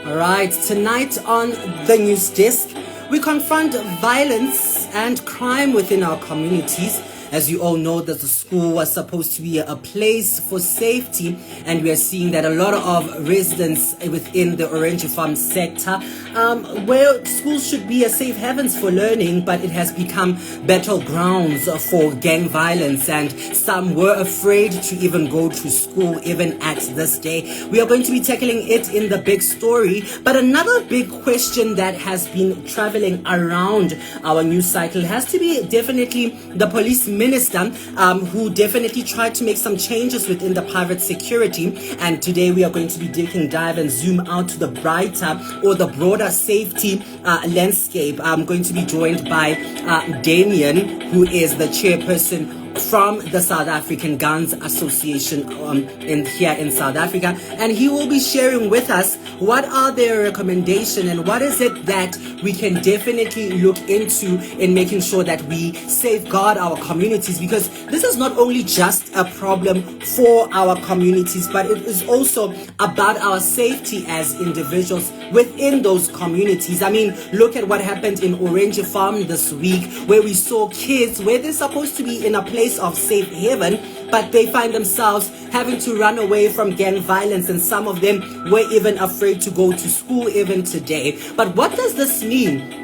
All right, tonight on the news desk, we confront violence and crime within our communities. As you all know, that the school was supposed to be a place for safety, and we are seeing that a lot of residents within the Orange Farm sector, where schools should be a safe havens for learning, but it has become battlegrounds for gang violence, and some were afraid to even go to school even at this day. We are going to be tackling it in the big story, but another big question that has been traveling around our news cycle has to be definitely the police minister, who definitely tried to make some changes within the private security. And today we are going to be taking dive and zoom out to the brighter or the broader safety landscape. I'm going to be joined by Damian, who is the chairperson from the South African Guns Association here in South Africa, and he will be sharing with us what are their recommendations and what is it that we can definitely look into in making sure that we safeguard our communities, because this is not only just a problem for our communities, but it is also about our safety as individuals within those communities. I mean, look at what happened in Orange Farm this week, where we saw kids where they're supposed to be in a place of safe haven, but they find themselves having to run away from gang violence, and some of them were even afraid to go to school even today. But what does this mean?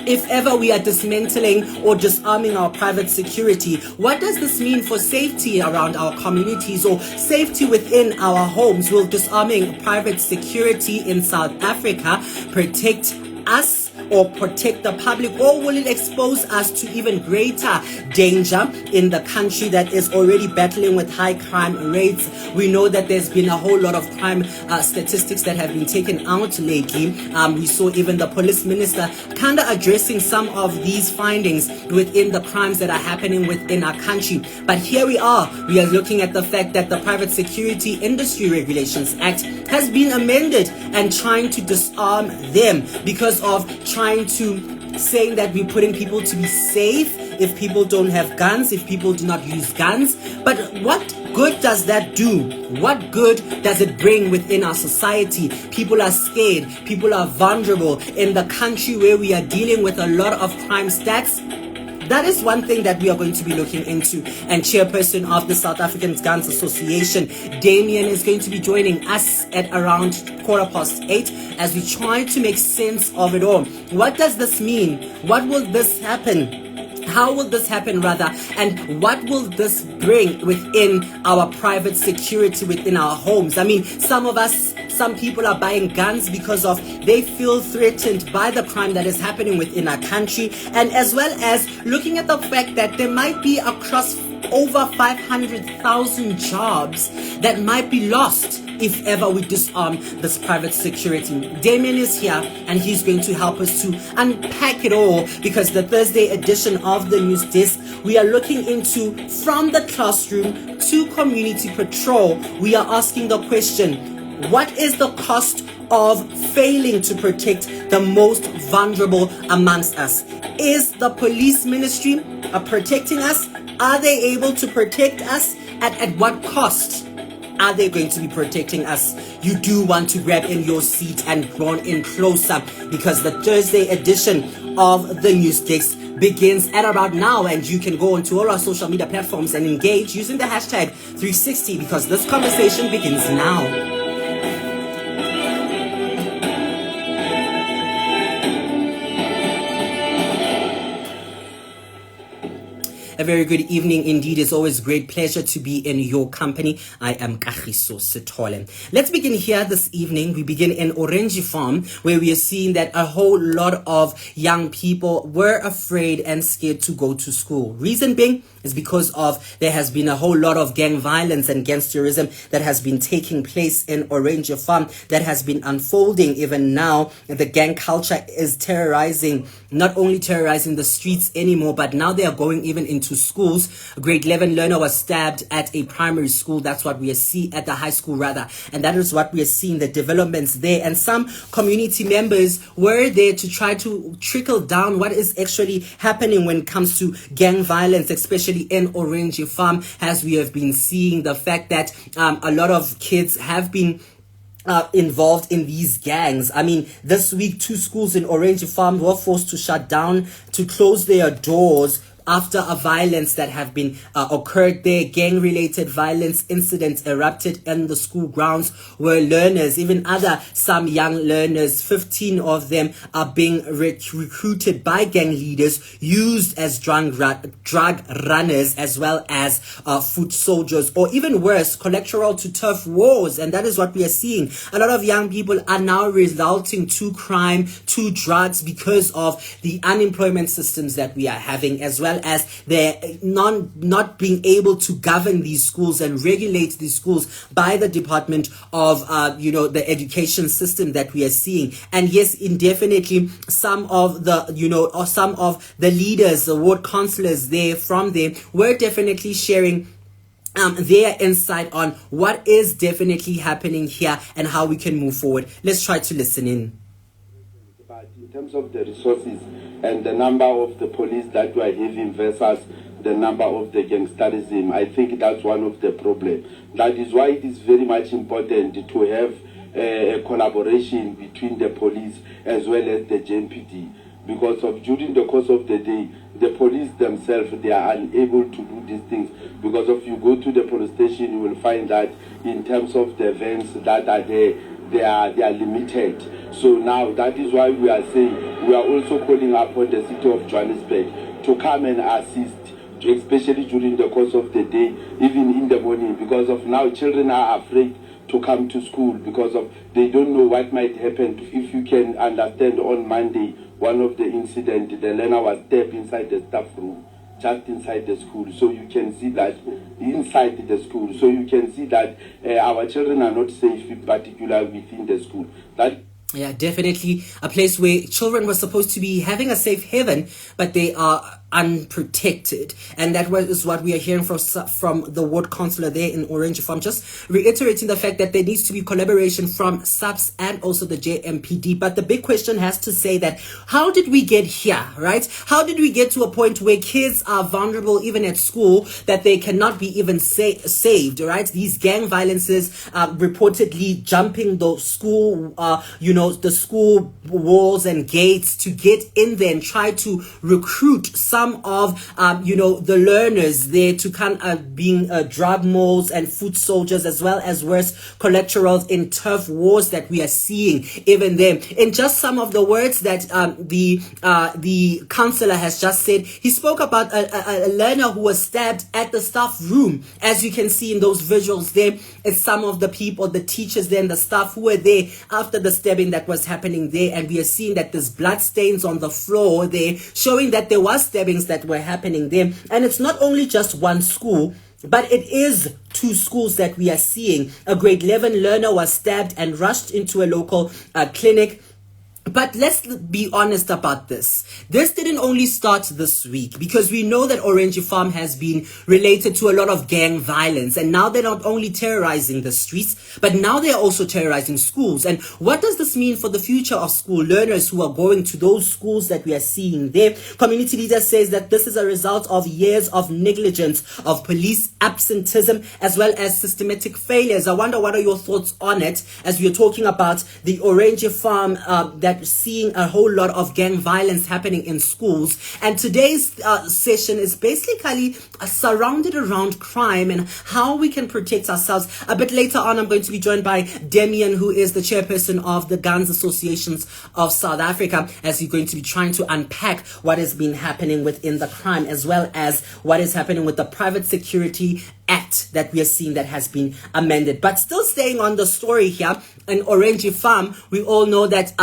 If ever we are dismantling or disarming our private security, what does this mean for safety around our communities or safety within our homes? Will disarming private security in South Africa protect us or protect the public, or will it expose us to even greater danger in the country that is already battling with high crime rates? We know that there's been a whole lot of crime statistics that have been taken out lately. We saw even the police minister kind of addressing some of these findings within the crimes that are happening within our country. But here we are looking at the fact that the Private Security Industry Regulations Act has been amended and trying to disarm them because of trying to saying that we're putting people to be safe if people don't have guns, if people do not use guns. But what good does that do? What good does it bring within our society? People are scared, people are vulnerable in the country where we are dealing with a lot of crime stats. That is one thing that we are going to be looking into. And chairperson of the South African Guns Association, Damian, is going to be joining us at around 8:15 as we try to make sense of it all. What does this mean? What will this happen? How will this happen rather? And what will this bring within our private security within our homes? I mean, some people are buying guns because of they feel threatened by the crime that is happening within our country, and as well as looking at the fact that there might be across over 500,000 jobs that might be lost if ever we disarm this private security. Damian is here and he's going to help us to unpack it all, because the Thursday edition of the News Desk, we are looking into from the classroom to community patrol. We are asking the question, what is the cost of failing to protect the most vulnerable amongst us? Is the police ministry protecting us? Are they able to protect us? At what cost are they going to be protecting us? You do want to grab in your seat and drawn in closer, because the Thursday edition of the News Desk begins at about now, and you can go onto all our social media platforms and engage using the hashtag 360, because this conversation begins now. A very good evening indeed. It's always a great pleasure to be in your company. I am Kagiso Sithole. Let's begin here this evening. We begin in Orange Farm, where we are seeing that a whole lot of young people were afraid and scared to go to school. Reason being is because of there has been a whole lot of gang violence and gangsterism that has been taking place in Orange Farm, that has been unfolding even now. The gang culture is not only terrorizing the streets anymore, but now they are going even into schools. A grade 11 learner was stabbed at a primary school. That's what we are seeing at the high school rather. And that is what we are seeing, the developments there. And some community members were there to try to trickle down what is actually happening when it comes to gang violence, especially in Orange Farm, as we have been seeing the fact that a lot of kids have been involved in these gangs. I mean, this week, 2 schools in Orange Farm were forced to shut down, to close their doors after a violence that have been occurred there. Gang-related violence incidents erupted in the school grounds where learners, even some young learners, 15 of them are being recruited by gang leaders, used as drug runners, as well as foot soldiers, or even worse, collateral to turf wars. And that is what we are seeing. A lot of young people are now resulting to crime, to drugs, because of the unemployment systems that we are having, as well as they're not being able to govern these schools and regulate these schools by the Department of the education system that we are seeing. And yes, indefinitely, some of the leaders, the ward councillors there were definitely sharing their insight on what is definitely happening here and how we can move forward. Let's try to listen in. But in terms of the resources and the number of the police that we are having versus the number of the gangsterism, I think that's one of the problems. That is why it is very much important to have a collaboration between the police as well as the JMPD, because during the course of the day, the police themselves, they are unable to do these things, because if you go to the police station, you will find that in terms of the events that are there, they are limited. So now that is why we are saying we are also calling upon the city of Johannesburg to come and assist, especially during the course of the day, even in the morning, because of now children are afraid to come to school because of they don't know what might happen. If you can understand, on Monday, one of the incidents, the learner was stabbed inside the staff room, just inside the school. So you can see that inside the school. So you can see that our children are not safe, in particular within the school. Yeah, definitely a place where children were supposed to be having a safe haven, but they are unprotected. And that is what we are hearing from the ward councillor there in Orange Farm, just reiterating the fact that there needs to be collaboration from SAPS and also the JMPD. But the big question has to say that how did we get here, right? How did we get to a point where kids are vulnerable even at school, that they cannot be even saved, right? These gang violences reportedly jumping the school, the school walls and gates to get in there and try to recruit some of the learners there to come being drug moles and foot soldiers, as well as worse collaterals in turf wars that we are seeing even there. In just some of the words that the councillor has just said, he spoke about a learner who was stabbed at the staff room. As you can see in those visuals there, it's some of the people, the teachers there and the staff who were there after the stabbing that was happening there, and we are seeing that there's blood stains on the floor there, showing that there was stabbings that were happening there. And it's not only just one school, but it is 2 schools that we are seeing. A grade 11 learner was stabbed and rushed into a local clinic. But let's be honest about this. This didn't only start this week, because we know that Orange Farm has been related to a lot of gang violence. And now they're not only terrorizing the streets, but now they're also terrorizing schools. And what does this mean for the future of school learners who are going to those schools that we are seeing there? Community leader says that this is a result of years of negligence, of police absenteeism, as well as systematic failures. I wonder, what are your thoughts on it, as we are talking about the Orange Farm that seeing a whole lot of gang violence happening in schools. And today's session is basically surrounded around crime and how we can protect ourselves. A bit later on, I'm going to be joined by Damian, who is the chairperson of the Guns Associations of South Africa, as he's going to be trying to unpack what has been happening within the crime, as well as what is happening with the Private Security Act that we are seeing that has been amended. But still staying on the story here in Orange Farm, we all know that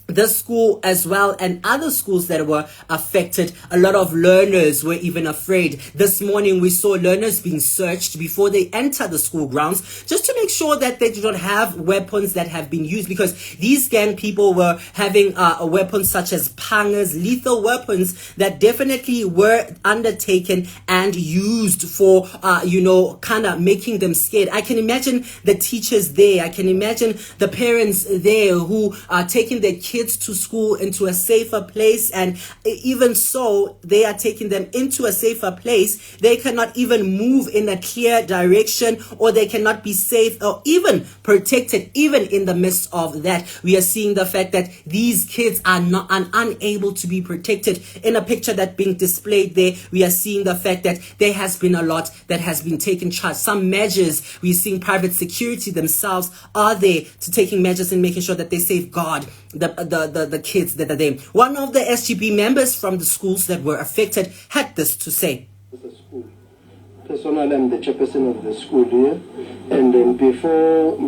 this school, as well, and other schools that were affected, a lot of learners were even afraid. This morning we saw learners being searched before they enter the school grounds, just to make sure that they do not have weapons that have been used, because these gang people were having weapons such as pangas, lethal weapons that definitely were undertaken and used for kind of making them scared. I can imagine the teachers there, I can imagine the parents there who are taking their kids kids to school into a safer place, and even so, they are taking them into a safer place. They cannot even move in a clear direction, or they cannot be safe or even protected. Even in the midst of that, we are seeing the fact that these kids are not unable to be protected. In a picture that being displayed there, we are seeing the fact that there has been a lot that has been taken charge. Some measures, we're seeing private security themselves are there to taking measures and making sure that they safeguard the kids that are there. One of the SGB members from the schools that were affected had this to say. Personally, I'm the chairperson of the school here, and then before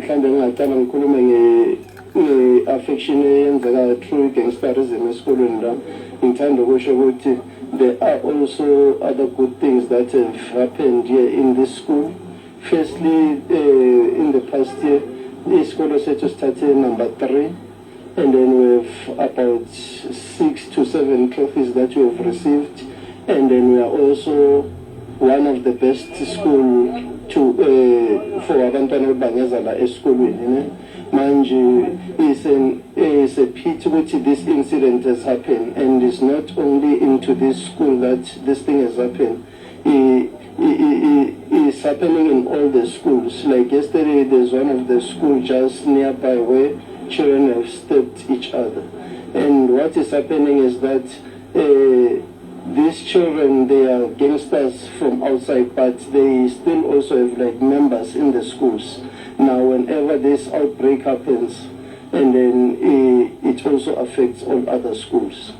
affection true gangsterism school, in time there are also other good things that have happened here in this school. Firstly, in the past year, the school was set to start number 3, and then we have about 6 to 7 trophies that we have received, and then we are also one of the best school to for abantwana bangezala esikolweni. Manje is a pity which this incident has happened, and it's not only into this school that this thing has happened. It's happening in all the schools. Like yesterday, there's one of the schools just nearby where children have stabbed each other, and what is happening is that these children, they are gangsters from outside, but they still also have like members in the schools. Now, whenever this outbreak happens, and then it also affects all other schools.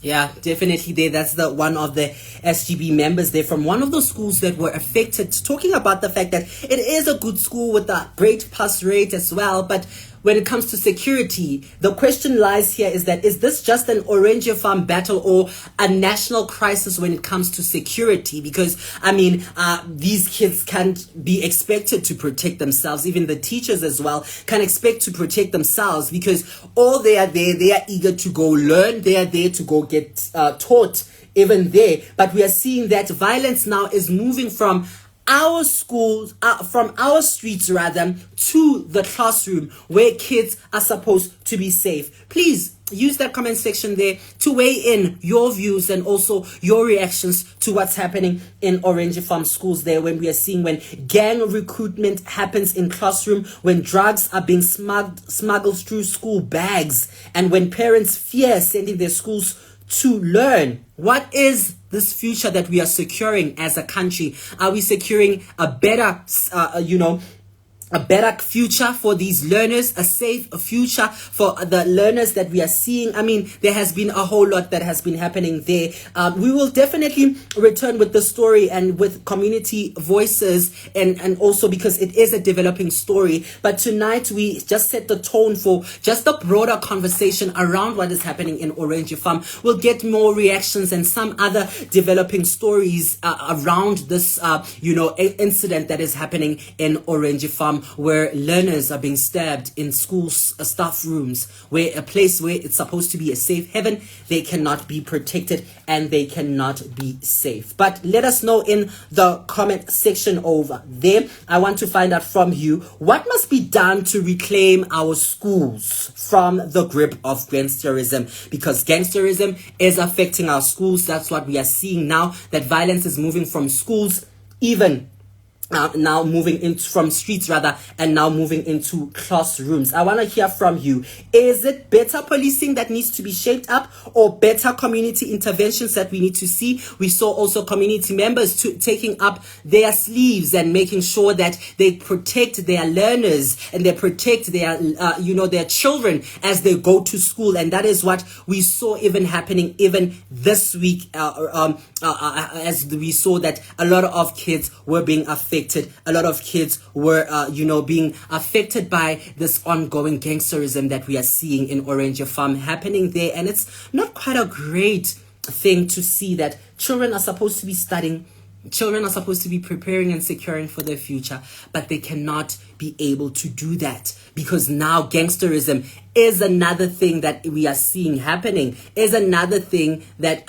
Yeah, definitely there. That's the one of the SGB members there from one of the schools that were affected, talking about the fact that it is a good school with a great pass rate as well, but when it comes to security, the question lies here is this just an Orange Farm battle or a national crisis when it comes to security? Because, I mean, these kids can't be expected to protect themselves. Even the teachers as well can expect to protect themselves, because all they are there, they are eager to go learn. They are there to go get taught even there. But we are seeing that violence now is moving from our schools, from our streets rather, to the classroom where kids are supposed to be safe. Please use that comment section there to weigh in your views and also your reactions to what's happening in Orange Farm schools there, when we are seeing when gang recruitment happens in classroom, when drugs are being smuggled through school bags, and when parents fear sending their schools to learn. What is this future that we are securing as a country? Are we securing a better, a better future for these learners, a safe future for the learners that we are seeing? I mean, there has been a whole lot that has been happening there. We will definitely return with the story and with community voices, and also because it is a developing story. But tonight we just set the tone for just a broader conversation around what is happening in Orange Farm. We'll get more reactions and some other developing stories around this, incident that is happening in Orange Farm, where learners are being stabbed in schools, staff rooms, where a place where it's supposed to be a safe haven, they cannot be protected and they cannot be safe. But let us know in the comment section over there. I want to find out from you, what must be done to reclaim our schools from the grip of gangsterism? Because gangsterism is affecting our schools. That's what we are seeing now, that violence is moving from schools, even now moving into from streets rather, and now moving into classrooms. I want to hear from you. Is it better policing that needs to be shaped up, or better community interventions that we need to see? We saw also community members taking up their sleeves and making sure that they protect their learners and they protect their their children as they go to school. And that is what we saw even happening even this week, as we saw that a lot of kids were being affected. A lot of kids were, being affected by this ongoing gangsterism that we are seeing in Orange Farm happening there. And it's not quite a great thing to see that children are supposed to be studying. Children are supposed to be preparing and securing for their future, but they cannot be able to do that because now gangsterism is another thing that we are seeing happening, is another thing that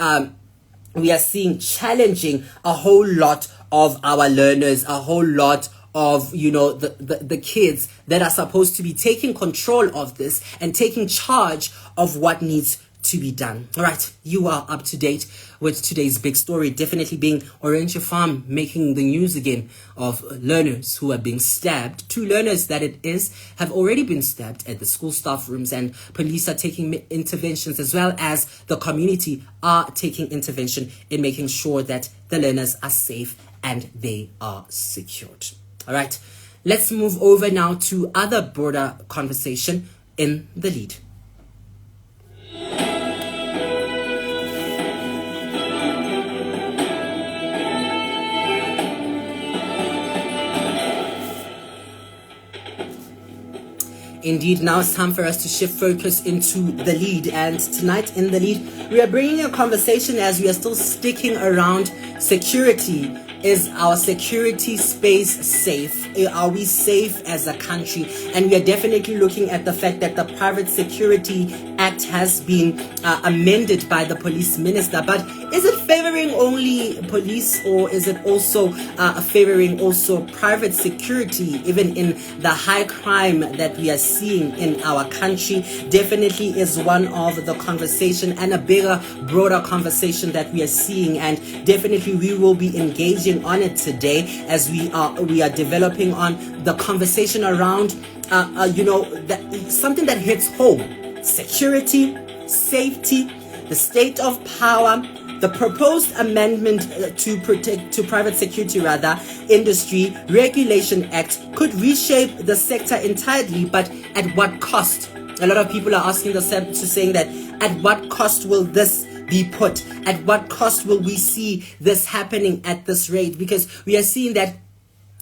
we are seeing challenging a whole lot of our learners, a whole lot of, you know, the kids that are supposed to be taking control of this and taking charge of what needs to be done. All right, you are up to date with today's big story, definitely being Orange Farm making the news again of learners who are being stabbed. 2 learners that it is have already been stabbed at the school staff rooms, and police are taking interventions, as well as the community are taking intervention in making sure that the learners are safe and they are secured. All right, let's move over now to other broader conversation in the lead. Indeed, now it's time for us to shift focus into the lead. And tonight in the lead, we are bringing a conversation, as we are still sticking around security. Is our security space safe? Are we safe as a country? And we are definitely looking at the fact that the Private Security Act has been amended by the police minister. But is it favoring only police, or is it also favoring also private security, even in the high crime that we are seeing in our country? Definitely is one of the conversation, and a bigger, broader conversation that we are seeing, and definitely we will be engaging on it today as we are developing on the conversation around something that hits home: security, safety, the state of power. The proposed amendment to Private Security Industry Regulation Act could reshape the sector entirely, but at what cost? A lot of people are asking themselves, saying that at what cost will this be put? At what cost will we see this happening at this rate? Because we are seeing that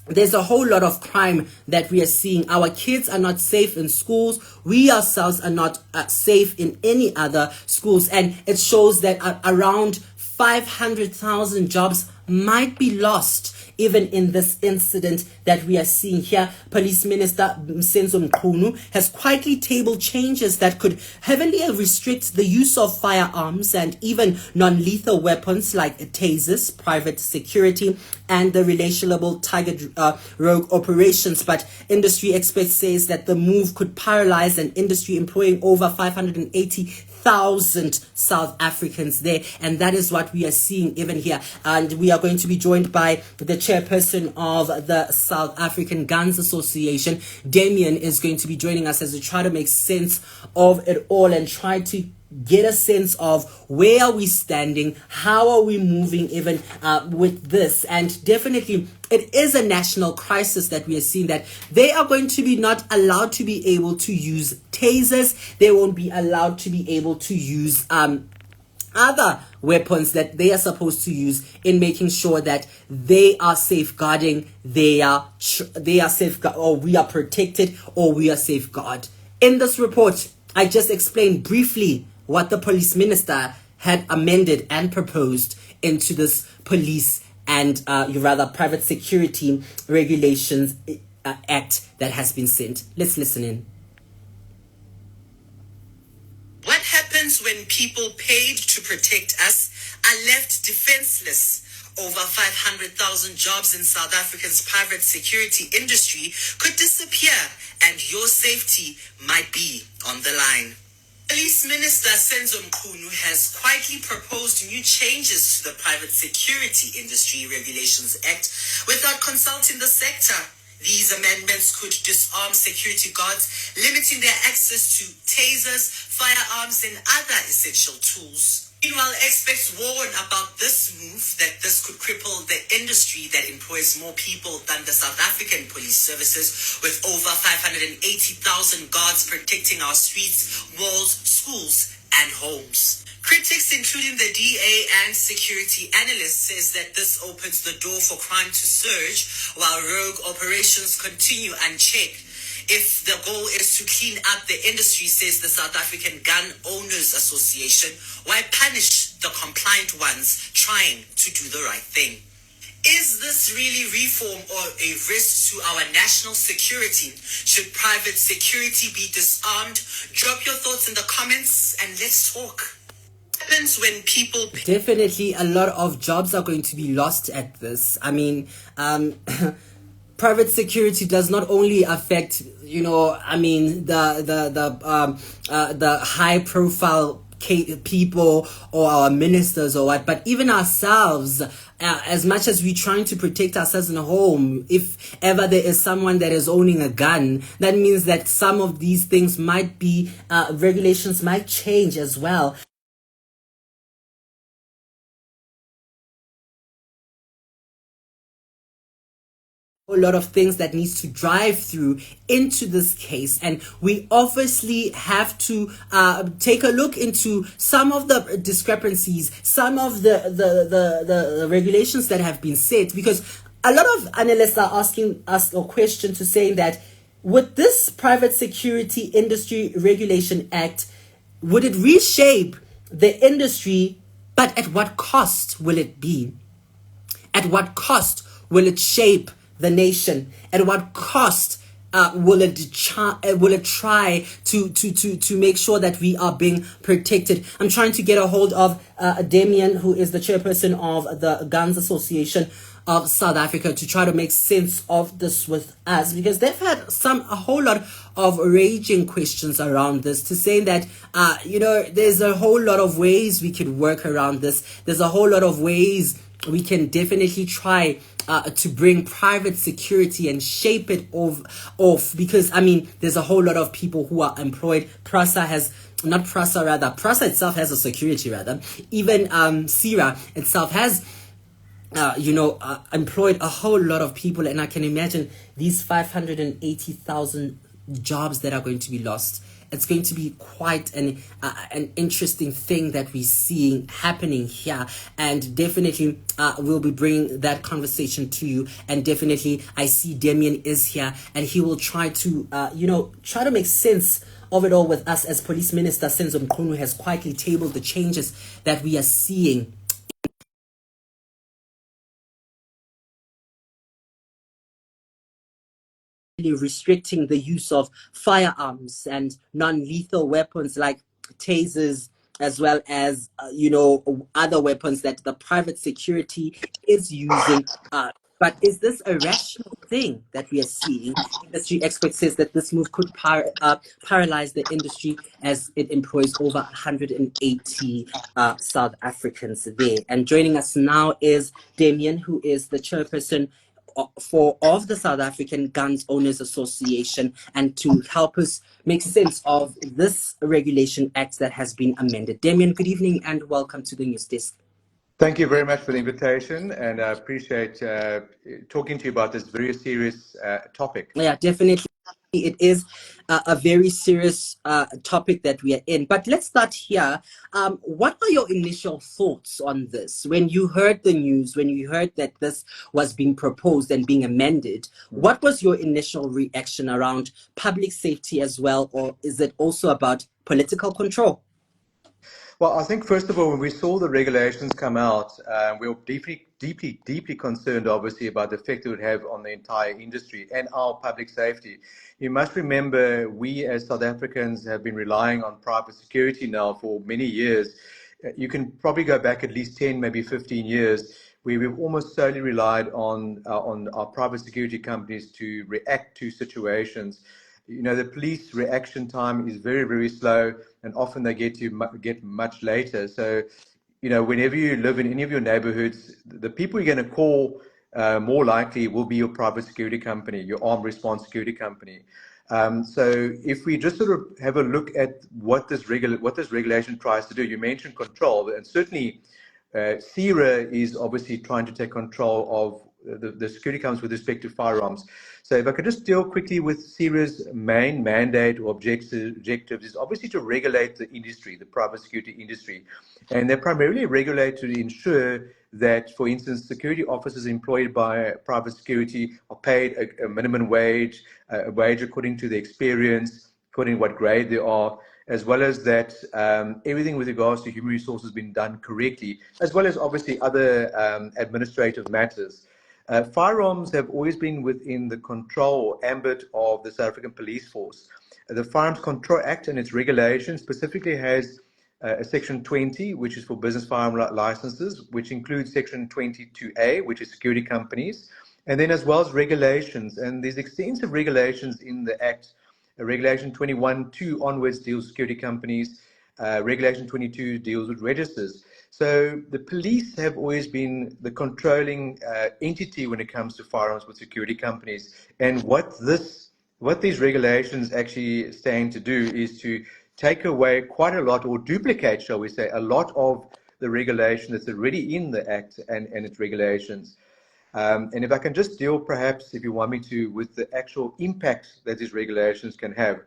there's a whole lot of crime that we are seeing. Our kids are not safe in schools. We ourselves are not safe in any other schools. And it shows that around 500,000 jobs might be lost even in this incident that we are seeing here. Police Minister Senzo Mqunu has quietly tabled changes that could heavily restrict the use of firearms and even non-lethal weapons like tasers, private security, and the relationable target rogue operations. But industry experts says that the move could paralyze an industry employing over 580,000 South Africans there, and that is what we are seeing even here. And we are going to be joined by the chairperson of the South African Guns Association. Damian is going to be joining us as we try to make sense of it all and try to get a sense of where are we standing, how are we moving even with this. And definitely it is a national crisis that we are seeing, that they are going to be not allowed to be able to use tasers. They won't be allowed to be able to use other weapons that they are supposed to use in making sure that they are safeguarding, they are safeguard, or we are protected, or we are safeguarded. In this report, I just explained briefly what the police minister had amended and proposed into this police and private security regulations act that has been sent. Let's listen in. What happens when people paid to protect us are left defenseless? Over 500,000 jobs in South Africa's private security industry could disappear, and your safety might be on the line. Police Minister Senzo Mqunu has quietly proposed new changes to the Private Security Industry Regulations Act without consulting the sector. These amendments could disarm security guards, limiting their access to tasers, firearms, and other essential tools. Meanwhile, experts warn about this move, that this could cripple the industry that employs more people than the South African police services, with over 580,000 guards protecting our streets, walls, schools, and homes. Critics, including the DA and security analysts, says that this opens the door for crime to surge while rogue operations continue unchecked. If the goal is to clean up the industry, says the South African Gun Owners Association, why punish the compliant ones trying to do the right thing? Is this really reform or a risk to our national security? Should private security be disarmed? Drop your thoughts in the comments and let's talk. What happens when people... Definitely a lot of jobs are going to be lost at this. I mean, private security does not only affect, I mean, the high profile people or our ministers or what, but even ourselves, as much as we're trying to protect ourselves in a home, if ever there is someone that is owning a gun, that means that some of these things might be, regulations might change as well. A lot of things that needs to drive through into this case, and we obviously have to take a look into some of the discrepancies, some of the regulations that have been set, because a lot of analysts are asking us a question to say that with this Private Security Industry Regulation Act, would it reshape the industry, but at what cost will it be? At what cost will it shape the nation? At what cost will it try to make sure that we are being protected? I'm trying to get a hold of Damian, who is the chairperson of the Guns Association of South Africa, to try to make sense of this with us, because they've had a whole lot of raging questions around this, to say that there's a whole lot of ways we could work around this. There's a whole lot of ways we can definitely try to bring private security and shape it off, because I mean, there's a whole lot of people who are employed. Prasa itself has a security, rather. Even CIRA itself has employed a whole lot of people, and I can imagine these 580,000 jobs that are going to be lost. It's going to be quite an interesting thing that we're seeing happening here, and definitely we'll be bringing that conversation to you. And definitely, I see Damian is here, and he will try to try to make sense of it all with us, as Police Minister Senzo Mkhunu has quietly tabled the changes that we are seeing restricting the use of firearms and non-lethal weapons like tasers, as well as other weapons that the private security is using. But is this a rational thing that we are seeing? Industry expert says that this move could paralyze the industry, as it employs over 180 South Africans there. And joining us now is Damian, who is the chairperson of the South African Guns Owners Association, and to help us make sense of this regulation act that has been amended. Damian, good evening and welcome to the News Desk. Thank you very much for the invitation, and I appreciate talking to you about this very serious topic. Yeah, definitely. It is a very serious topic that we are in. But let's start here. What are your initial thoughts on this? When you heard the news, when you heard that this was being proposed and being amended, what was your initial reaction around public safety as well? Or is it also about political control? Well, I think, first of all, when we saw the regulations come out, we were deeply concerned, obviously, about the effect it would have on the entire industry and our public safety. You must remember, we as South Africans have been relying on private security now for many years. You can probably go back at least 10, maybe 15 years, where we've almost solely relied on our private security companies to react to situations. The police reaction time is very, very slow, and often they get much later. So, whenever you live in any of your neighborhoods, the people you're going to call more likely will be your private security company, your armed response security company. So if we just sort of have a look at what this regulation tries to do, you mentioned control, and certainly CIRA is obviously trying to take control of the security companies with respect to firearms. So if I could just deal quickly with CIRA's main mandate or objectives is obviously to regulate the industry, the private security industry. And they're primarily regulated to ensure that, for instance, security officers employed by private security are paid a minimum wage, a wage according to their experience, according to what grade they are, as well as that everything with regards to human resources has been done correctly, as well as obviously other administrative matters. Firearms have always been within the control ambit of the South African Police Force. The Firearms Control Act and its regulation specifically has a Section 20, which is for business firearm licenses, which includes Section 22A, which is security companies, And then as well as regulations, and there's extensive regulations in the Act. Regulation 21(2) onwards deals with security companies. Regulation 22 deals with registers. So the police have always been the controlling entity when it comes to firearms with security companies. And what these regulations actually stand to do is to take away quite a lot, or duplicate, shall we say, a lot of the regulation that's already in the Act and its regulations. And if I can just deal, perhaps, if you want me to, with the actual impact that these regulations can have.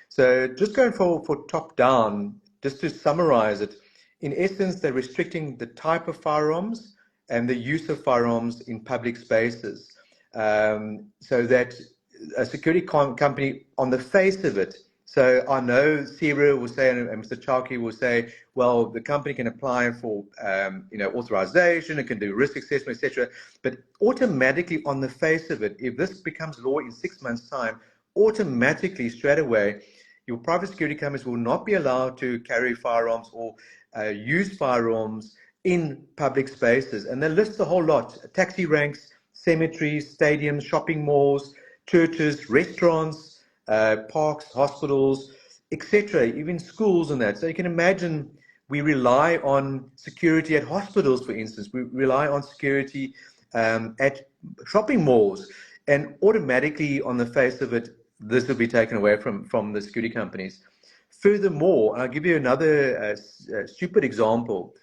So just going for top down, just to summarize it, in essence, they're restricting the type of firearms and the use of firearms in public spaces, so that a security company, on the face of it, so I know Sierra will say, and Mr. Chowki will say, well, the company can apply for authorization, it can do risk assessment, etc. But automatically, on the face of it, if this becomes law in 6 months' time, automatically, straight away, your private security companies will not be allowed to carry firearms or use firearms in public spaces. And they list a whole lot: taxi ranks, cemeteries, stadiums, shopping malls, churches, restaurants, parks, hospitals, etc., even schools and that. So you can imagine, we rely on security at hospitals, for instance. We rely on security at shopping malls. And automatically, on the face of it, this will be taken away from the security companies. Furthermore, I'll give you another stupid example.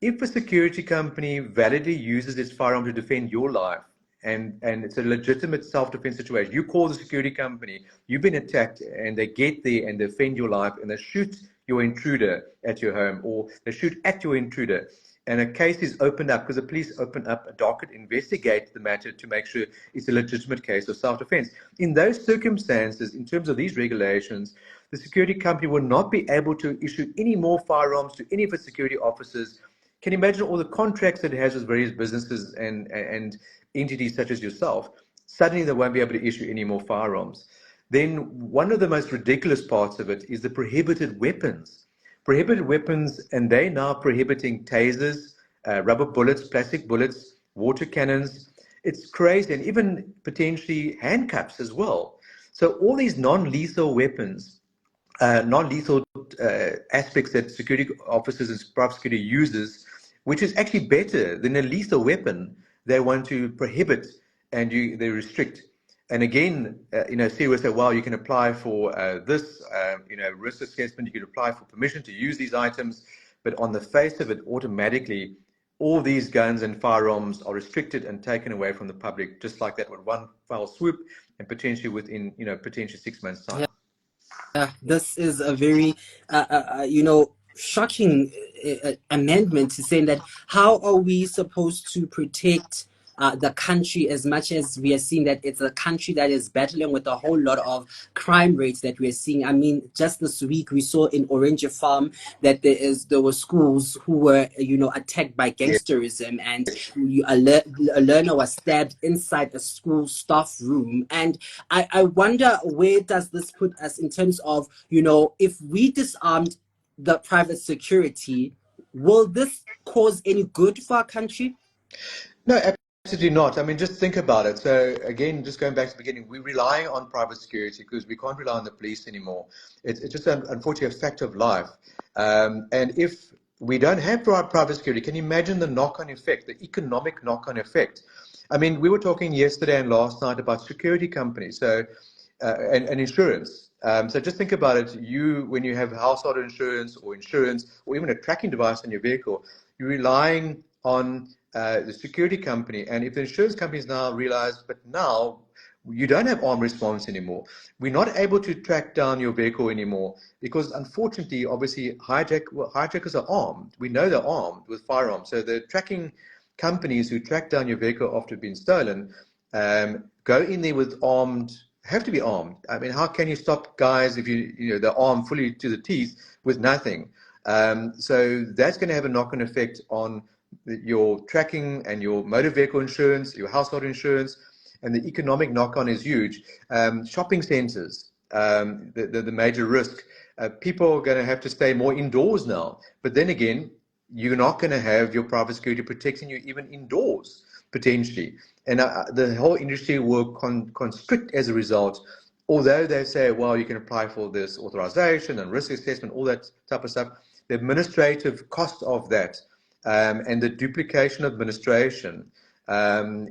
If a security company validly uses its firearm to defend your life, and it's a legitimate self-defense situation, you call the security company, you've been attacked, and they get there and defend your life, and they shoot your intruder at your home, or they shoot at your intruder, and a case is opened up, because the police open up a docket, investigate the matter to make sure it's a legitimate case of self-defense. In those circumstances, in terms of these regulations, the security company will not be able to issue any more firearms to any of its security officers. Can you imagine all the contracts that it has with various businesses and entities such as yourself? Suddenly they won't be able to issue any more firearms. Then one of the most ridiculous parts of it is the prohibited weapons. Prohibited weapons, and they're now prohibiting tasers, rubber bullets, plastic bullets, water cannons. It's crazy, and even potentially handcuffs as well. So all these non-lethal weapons, non-lethal aspects that security officers and private security uses, which is actually better than a lethal weapon, they want to prohibit and they restrict. And again, Siri will say, well, you can apply for this, risk assessment, you can apply for permission to use these items, but on the face of it, automatically, all these guns and firearms are restricted and taken away from the public, just like that, with one foul swoop, and potentially within, potentially 6 months' time. This is a very, shocking amendment to saying that how are we supposed to protect the country, as much as we are seeing that it's a country that is battling with a whole lot of crime rates that we are seeing. I mean, just this week we saw in Orange Farm that there were schools who were, attacked by gangsterism, and a learner was stabbed inside a school staff room. And I wonder, where does this put us in terms of, if we disarmed the private security, will this cause any good for our country? No, absolutely not. I mean, just think about it. So again, just going back to the beginning, we rely on private security because we can't rely on the police anymore. It's just unfortunately a fact of life. And if we don't have private security, can you imagine the knock-on effect, the economic knock-on effect? I mean, we were talking yesterday and last night about security companies, and insurance. So just think about it. When you have household insurance, or even a tracking device in your vehicle, you're relying on the security company. And if the insurance companies now realize, but now you don't have armed response anymore, we're not able to track down your vehicle anymore, because unfortunately, obviously, hijackers are armed. We know they're armed with firearms. So the tracking companies who track down your vehicle after being stolen go in there with have to be armed. I mean, how can you stop guys if they're armed fully to the teeth with nothing? So that's going to have a knock-on effect on your tracking and your motor vehicle insurance, your household insurance, and the economic knock-on is huge. Shopping centers, the major risk. People are going to have to stay more indoors now. But then again, you're not going to have your private security protecting you even indoors. potentially. And the whole industry will constrict as a result, although they say, well, you can apply for this authorization and risk assessment, all that type of stuff. The administrative cost of that and the duplication of administration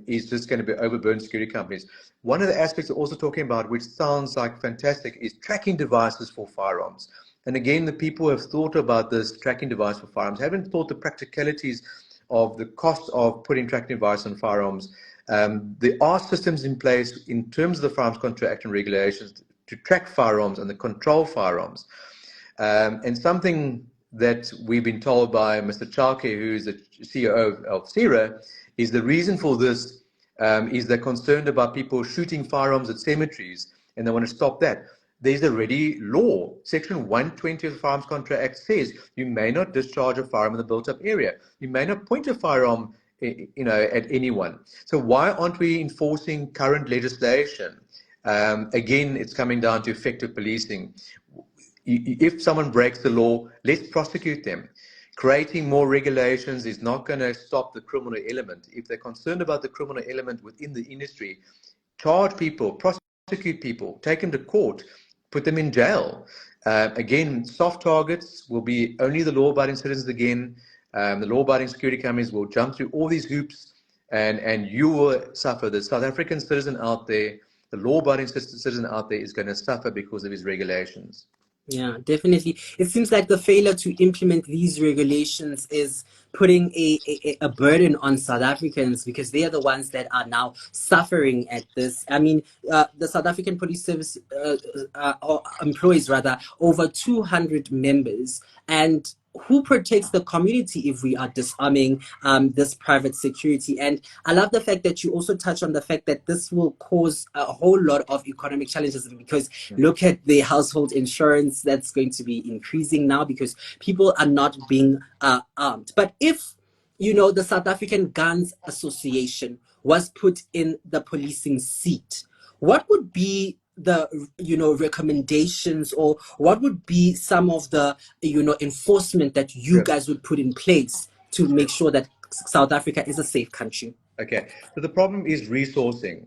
is just going to be overburden security companies. One of the aspects we're also talking about, which sounds like fantastic, is tracking devices for firearms. And again, the people who have thought about this tracking device for firearms haven't thought the practicalities of the cost of putting tracking device on firearms. There are systems in place in terms of the Firearms Control Act and regulations to track firearms and to control firearms. And something that we've been told by Mr. Chalke, who is the CEO of SERA, is the reason for this is they're concerned about people shooting firearms at cemeteries, and they want to stop that. There's already law. Section 120 of the Firearms Control Act says you may not discharge a firearm in the built-up area. You may not point a firearm, at anyone. So why aren't we enforcing current legislation? Again, it's coming down to effective policing. If someone breaks the law, let's prosecute them. Creating more regulations is not going to stop the criminal element. If they're concerned about the criminal element within the industry, charge people, prosecute people, take them to court, put them in jail. Again, soft targets will be only the law-abiding citizens again. The law-abiding security companies will jump through all these hoops, and you will suffer. The South African citizen out there, the law-abiding citizen out there is going to suffer because of his regulations. Yeah, definitely. It seems like the failure to implement these regulations is putting a burden on South Africans, because they are the ones that are now suffering at this. I mean, the South African Police Service employs over 200 members, and who protects the community if we are disarming this private security? And I love the fact that you also touch on the fact that this will cause a whole lot of economic challenges, because look at the household insurance that's going to be increasing now because people are not being armed. But if, the South African Guns Association was put in the policing seat, what would be the recommendations, or what would be some of the enforcement that you guys would put in place to make sure that South Africa is a safe country? Okay, so the problem is resourcing.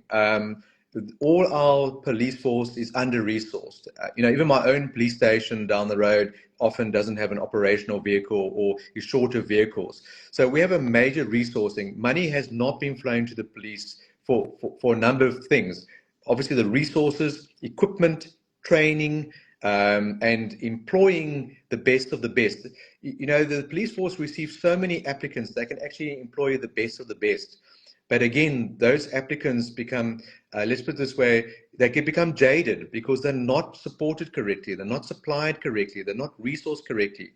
All our police force is under-resourced. Even my own police station down the road often doesn't have an operational vehicle or is short of vehicles. So we have a major resourcing. Money has not been flowing to the police for a number of things. Obviously, the resources, equipment, training, and employing the best of the best. The police force receives so many applicants, they can actually employ the best of the best. But again, those applicants become, let's put it this way, they can become jaded because they're not supported correctly, they're not supplied correctly, they're not resourced correctly.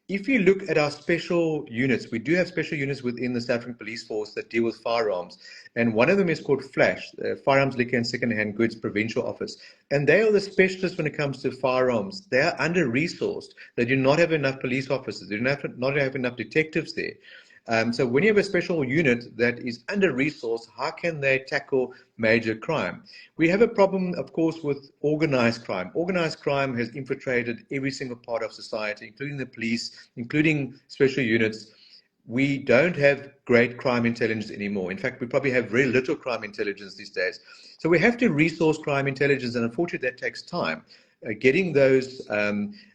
If you look at our special units, we do have special units within the South African Police Force that deal with firearms. And one of them is called FLASH, Firearms, Liquor and Second-Hand Goods Provincial Office. And they are the specialists when it comes to firearms. They are under-resourced. They do not have enough police officers. They do not have enough detectives there. So when you have a special unit that is under-resourced, how can they tackle major crime? We have a problem, of course, with organized crime. Organized crime has infiltrated every single part of society, including the police, including special units. We don't have great crime intelligence anymore. In fact, we probably have very little crime intelligence these days. So we have to resource crime intelligence, and unfortunately that takes time. Getting those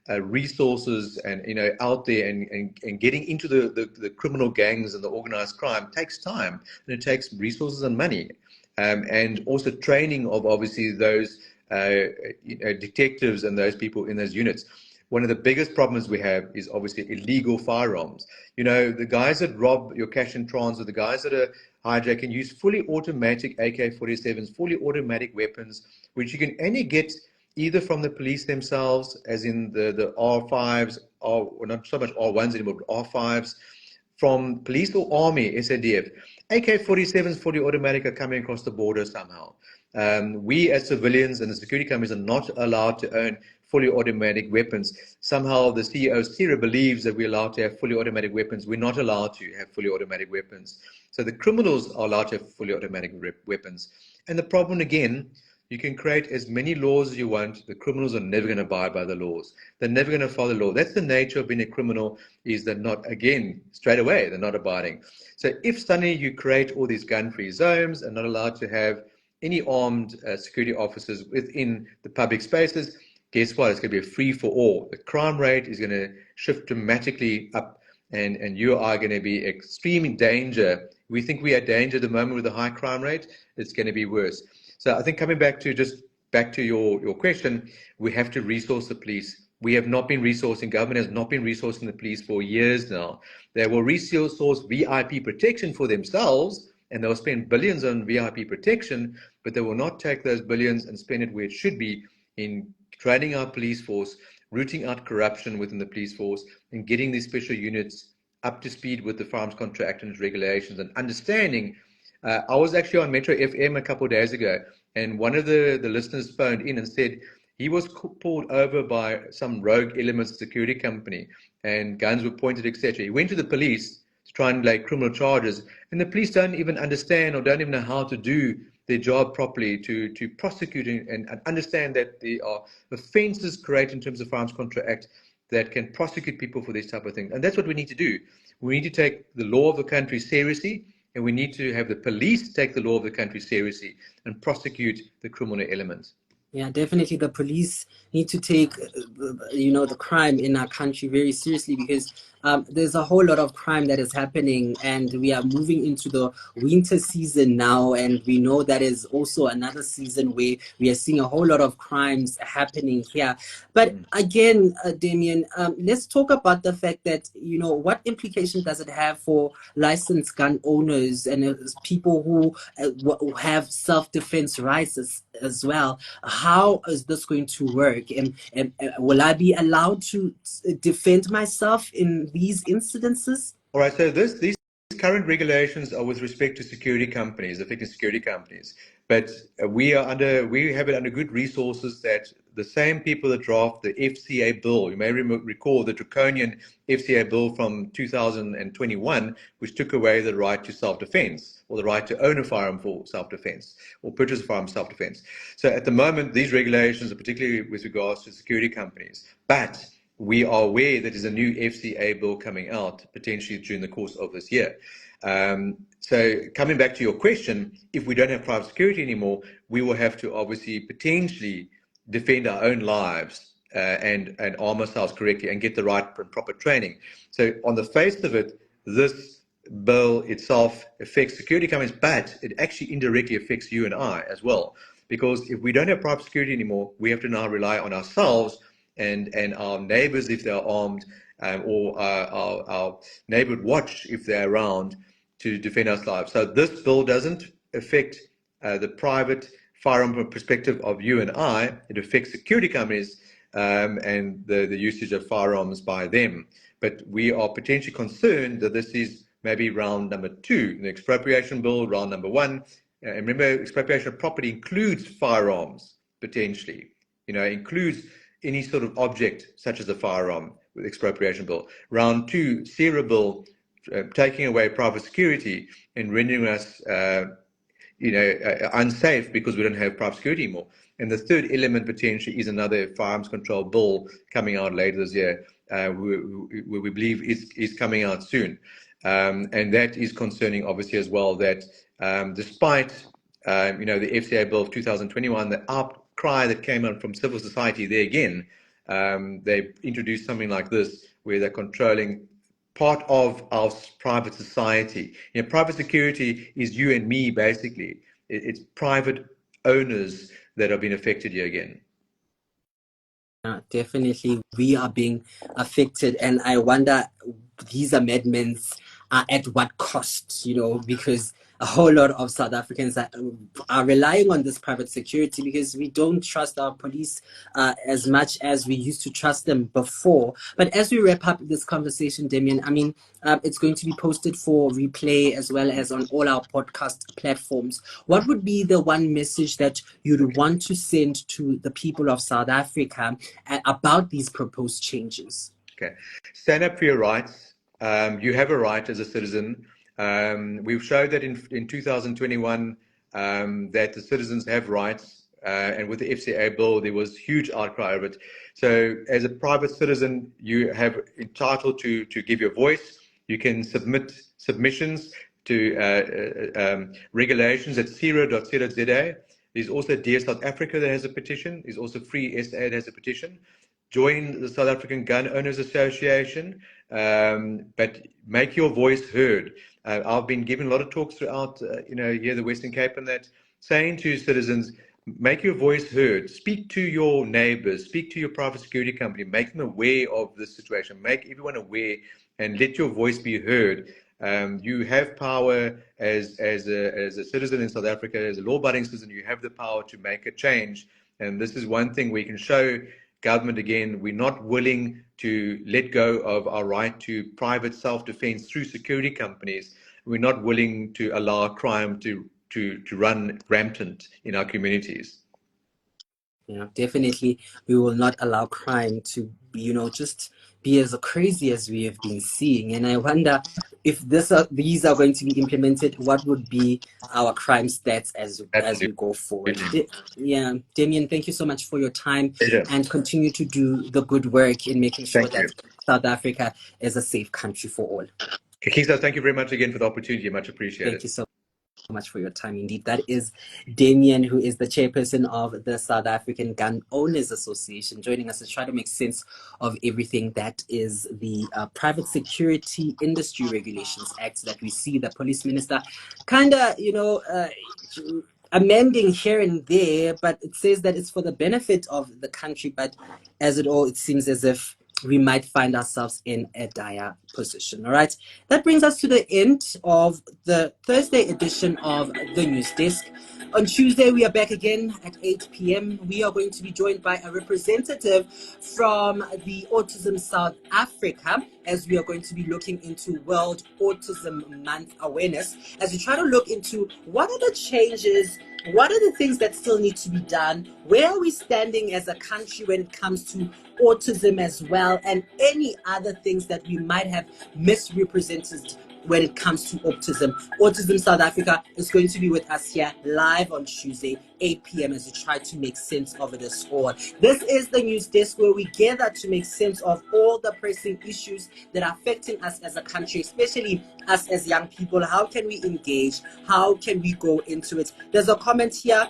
resources and out there and getting into the criminal gangs and the organized crime takes time, and it takes resources and money, and also training of obviously those detectives and those people in those units. One of the biggest problems we have is obviously illegal firearms. The guys that rob your cash and transit, the guys that are hijacking, use fully automatic AK-47s, fully automatic weapons, which you can only get either from the police themselves, as in the R5s, or not so much R1s anymore, but R5s, from police or army, SADF. AK-47s fully automatic are coming across the border somehow. We as civilians and the security companies are not allowed to own fully automatic weapons. Somehow the CEO of SERA believes that we're allowed to have fully automatic weapons. We're not allowed to have fully automatic weapons. So the criminals are allowed to have fully automatic weapons. And the problem again, You can create as many laws as you want. The criminals are never going to abide by the laws. They're never going to follow the law. That's the nature of being a criminal, is they're not, again, straight away, they're not abiding. So if suddenly you create all these gun-free zones and not allowed to have any armed security officers within the public spaces, guess what? It's going to be a free-for-all. The crime rate is going to shift dramatically up, and you are going to be extreme in danger. We think we are in danger at the moment with the high crime rate. It's going to be worse. So I think coming back to your question, we have to resource the police. We have not been resourcing, government has not been resourcing the police for years now. They will resource VIP protection for themselves, and they'll spend billions on VIP protection, but they will not take those billions and spend it where it should be, in training our police force, rooting out corruption within the police force, and getting these special units up to speed with the Firearms Control Act and its regulations, and understanding. I was actually on Metro FM a couple of days ago, and one of the listeners phoned in and said he was pulled over by some rogue elements security company, and guns were pointed, etc. He went to the police to try and lay criminal charges, and the police don't even understand or don't even know how to do their job properly to prosecute and understand that there are offences created in terms of Firearms Control Act that can prosecute people for this type of thing. And that's what we need to do. We need to take the law of the country seriously, and we need to have the police take the law of the country seriously and prosecute the criminal elements. Yeah, definitely. The police need to take, the crime in our country very seriously, because there's a whole lot of crime that is happening, and we are moving into the winter season now, and we know that is also another season where we are seeing a whole lot of crimes happening here. But again, Damian, let's talk about the fact that, what implication does it have for licensed gun owners and people who have self-defense rights as well? How is this going to work? And will I be allowed to defend myself in these incidences? All right, so these current regulations are with respect to security companies, affecting security companies. But we have it under good resources that the same people that draft the FCA bill, you may recall the draconian FCA bill from 2021, which took away the right to self-defense, or the right to own a firearm for self-defense, or purchase a firearm for self-defense. So at the moment, these regulations are particularly with regards to security companies. But we are aware that there's a new FCA bill coming out potentially during the course of this year. So coming back to your question, if we don't have private security anymore, we will have to obviously potentially defend our own lives and arm ourselves correctly and get the right and proper training. So on the face of it, this bill itself affects security companies, but it actually indirectly affects you and I as well. Because if we don't have private security anymore, we have to now rely on ourselves and our neighbors if they're armed, or our neighborhood watch if they're around, to defend our lives. So this bill doesn't affect the private firearm perspective of you and I. It affects security companies and the usage of firearms by them. But we are potentially concerned that this is maybe round number 2, the expropriation bill, round number 1. And remember, expropriation of property includes firearms, potentially. Includes any sort of object such as a firearm with expropriation bill. Round 2, SERA bill, taking away private security and rendering us unsafe because we don't have private security anymore. And the third element potentially is another firearms control bill coming out later this year, we believe is coming out soon. And that is concerning, obviously, as well, that despite the FCA bill of 2021, the outcry that came out from civil society there again, they introduced something like this, where they're controlling part of our private society. Private security is you and me, basically. It's private owners that have been affected here again. Definitely, we are being affected, and I wonder, these amendments are at what cost, because a whole lot of South Africans are relying on this private security because we don't trust our police as much as we used to trust them before. But as we wrap up this conversation, Damian, it's going to be posted for replay as well as on all our podcast platforms. What would be the one message that you'd want to send to the people of South Africa about these proposed changes? Okay. Stand up for your rights. You have a right as a citizen. We've showed that in 2021 that the citizens have rights. and with the FCA bill, there was huge outcry of it. So as a private citizen, you have entitled to give your voice. You can submit submissions to regulations at CERA.co.za. There's also Dear South Africa that has a petition. There's also Free SA that has a petition. Join the South African Gun Owners Association, but make your voice heard. I've been giving a lot of talks throughout, here the Western Cape, and that saying to citizens, make your voice heard. Speak to your neighbors. Speak to your private security company. Make them aware of the situation. Make everyone aware, and let your voice be heard. You have power as a citizen in South Africa, as a law-abiding citizen. You have the power to make a change, and this is one thing we can show government again. We're not willing to let go of our right to private self-defense through security companies. We're not willing to allow crime to run rampant in our communities. Yeah, definitely. We will not allow crime to, just be as crazy as we have been seeing. And I wonder if these are going to be implemented, what would be our crime stats as we go forward? Yeah, Damian, thank you so much for your time, and continue to do the good work in making sure that South Africa is a safe country for all. Kagiso, thank you very much again for the opportunity. Much appreciated. Thank you so much for your time. Indeed, that is Damian, who is the chairperson of the South African Gun Owners Association, joining us to try to make sense of everything that is the Private Security Industry Regulations Act that we see the police minister kind of, amending here and there, but it says that it's for the benefit of the country. But it seems as if we might find ourselves in a dire position. All right, that brings us to the end of the Thursday edition of the News Desk. On Tuesday, we are back again at 8 p.m. We are going to be joined by a representative from the Autism South Africa, as we are going to be looking into World Autism Month awareness, as we try to look into what are the changes, what are the things that still need to be done, where are we standing as a country when it comes to autism as well, and any other things that we might have misrepresented when it comes to autism. Autism South Africa is going to be with us here live on Tuesday, 8 p.m. as we try to make sense of it all. This is the News Desk, where we gather to make sense of all the pressing issues that are affecting us as a country, especially us as young people. How can we engage? How can we go into it? There's a comment here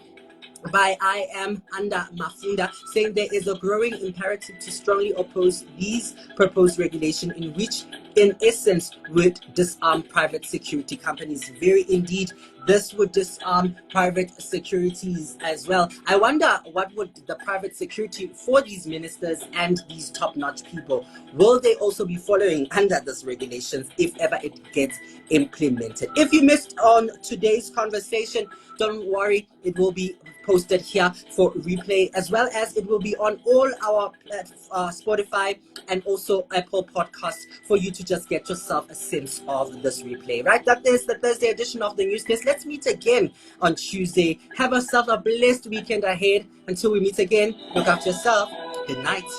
by I am under Mafunda saying there is a growing imperative to strongly oppose these proposed regulations, in which in essence would disarm private security companies. Very indeed, this would disarm private securities as well. I wonder what would the private security for these ministers and these top-notch people, will they also be following under this regulations if ever it gets implemented? If you missed on today's conversation, don't worry, it will be posted here for replay, as well as it will be on all our Spotify and also Apple Podcasts for you to just get yourself a sense of this replay. Right, that is the Thursday edition of the News Desk. Let's meet again on Tuesday. Have yourself a blessed weekend ahead. Until we meet again, look after yourself. Good night.